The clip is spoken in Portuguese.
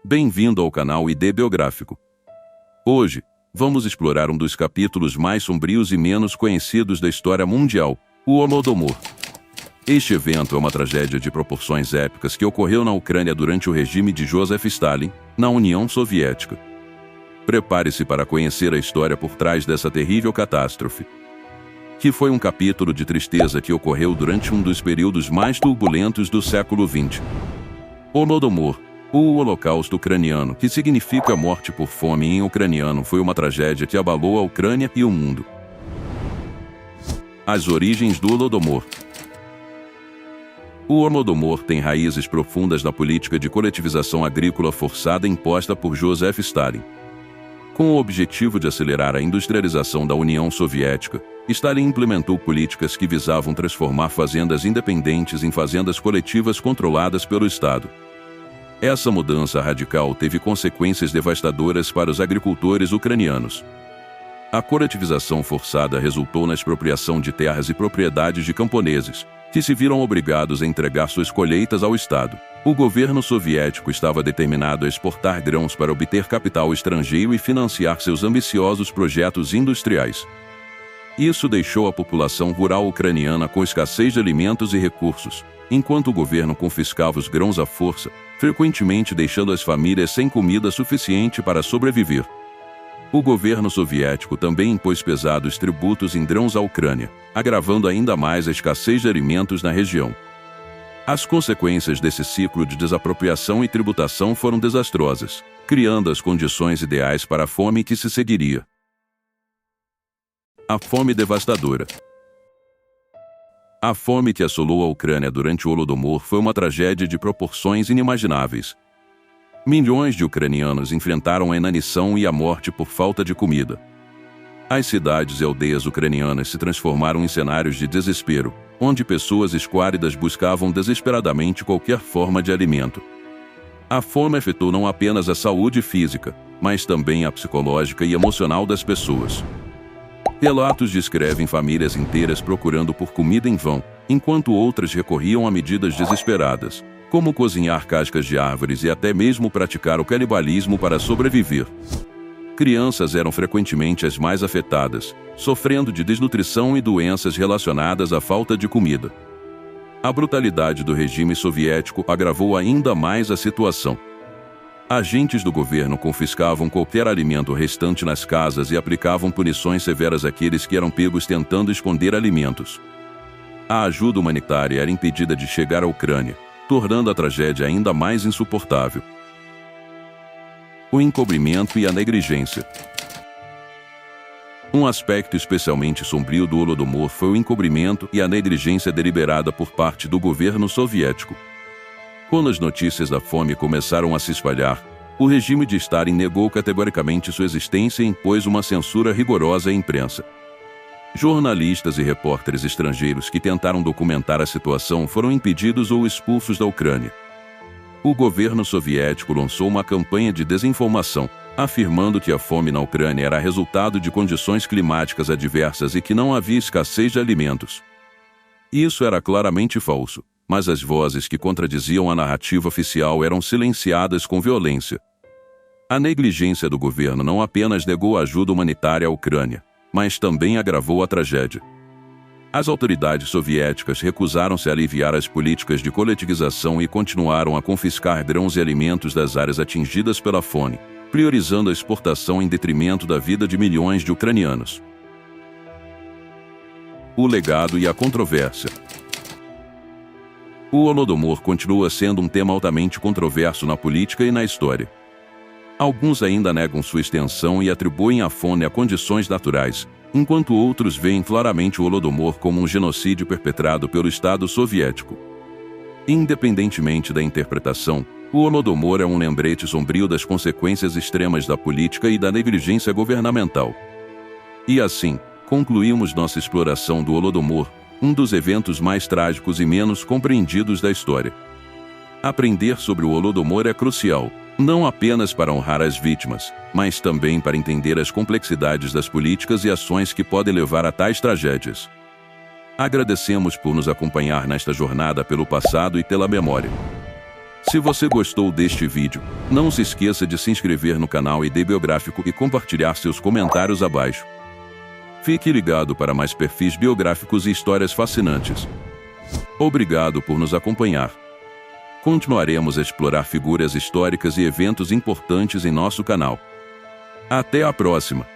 Bem-vindo ao canal ID Biográfico. Hoje, vamos explorar um dos capítulos mais sombrios e menos conhecidos da história mundial, o Holodomor. Este evento é uma tragédia de proporções épicas que ocorreu na Ucrânia durante o regime de Joseph Stalin, na União Soviética. Prepare-se para conhecer a história por trás dessa terrível catástrofe, que foi um capítulo de tristeza que ocorreu durante um dos períodos mais turbulentos do século XX. Holodomor, ou Holocausto Ucraniano, que significa morte por fome em ucraniano, foi uma tragédia que abalou a Ucrânia e o mundo. As origens do Holodomor. O Holodomor tem raízes profundas na política de coletivização agrícola forçada imposta por Joseph Stalin. Com o objetivo de acelerar a industrialização da União Soviética, Stalin implementou políticas que visavam transformar fazendas independentes em fazendas coletivas controladas pelo Estado. Essa mudança radical teve consequências devastadoras para os agricultores ucranianos. A coletivização forçada resultou na expropriação de terras e propriedades de camponeses, que se viram obrigados a entregar suas colheitas ao Estado. O governo soviético estava determinado a exportar grãos para obter capital estrangeiro e financiar seus ambiciosos projetos industriais. Isso deixou a população rural ucraniana com escassez de alimentos e recursos, enquanto o governo confiscava os grãos à força, frequentemente deixando as famílias sem comida suficiente para sobreviver. O governo soviético também impôs pesados tributos em grãos à Ucrânia, agravando ainda mais a escassez de alimentos na região. As consequências desse ciclo de desapropriação e tributação foram desastrosas, criando as condições ideais para a fome que se seguiria. A fome devastadora. A fome que assolou a Ucrânia durante o Holodomor foi uma tragédia de proporções inimagináveis. Milhões de ucranianos enfrentaram a inanição e a morte por falta de comida. As cidades e aldeias ucranianas se transformaram em cenários de desespero, onde pessoas esquálidas buscavam desesperadamente qualquer forma de alimento. A fome afetou não apenas a saúde física, mas também a psicológica e emocional das pessoas. Relatos descrevem famílias inteiras procurando por comida em vão, enquanto outras recorriam a medidas desesperadas, como cozinhar cascas de árvores e até mesmo praticar o canibalismo para sobreviver. Crianças eram frequentemente as mais afetadas, sofrendo de desnutrição e doenças relacionadas à falta de comida. A brutalidade do regime soviético agravou ainda mais a situação. Agentes do governo confiscavam qualquer alimento restante nas casas e aplicavam punições severas àqueles que eram pegos tentando esconder alimentos. A ajuda humanitária era impedida de chegar à Ucrânia, tornando a tragédia ainda mais insuportável. O encobrimento e a negligência. Um aspecto especialmente sombrio do Holodomor foi o encobrimento e a negligência deliberada por parte do governo soviético. Quando as notícias da fome começaram a se espalhar, o regime de Stalin negou categoricamente sua existência e impôs uma censura rigorosa à imprensa. Jornalistas e repórteres estrangeiros que tentaram documentar a situação foram impedidos ou expulsos da Ucrânia. O governo soviético lançou uma campanha de desinformação, afirmando que a fome na Ucrânia era resultado de condições climáticas adversas e que não havia escassez de alimentos. Isso era claramente falso, mas as vozes que contradiziam a narrativa oficial eram silenciadas com violência. A negligência do governo não apenas negou ajuda humanitária à Ucrânia, mas também agravou a tragédia. As autoridades soviéticas recusaram-se a aliviar as políticas de coletivização e continuaram a confiscar grãos e alimentos das áreas atingidas pela fome, priorizando a exportação em detrimento da vida de milhões de ucranianos. O legado e a controvérsia. O Holodomor continua sendo um tema altamente controverso na política e na história. Alguns ainda negam sua extensão e atribuem a fome a condições naturais, enquanto outros veem claramente o Holodomor como um genocídio perpetrado pelo Estado soviético. Independentemente da interpretação, o Holodomor é um lembrete sombrio das consequências extremas da política e da negligência governamental. E assim, concluímos nossa exploração do Holodomor, um dos eventos mais trágicos e menos compreendidos da história. Aprender sobre o Holodomor é crucial, não apenas para honrar as vítimas, mas também para entender as complexidades das políticas e ações que podem levar a tais tragédias. Agradecemos por nos acompanhar nesta jornada pelo passado e pela memória. Se você gostou deste vídeo, não se esqueça de se inscrever no canal ID Biográfico e compartilhar seus comentários abaixo. Fique ligado para mais perfis biográficos e histórias fascinantes. Obrigado por nos acompanhar. Continuaremos a explorar figuras históricas e eventos importantes em nosso canal. Até a próxima!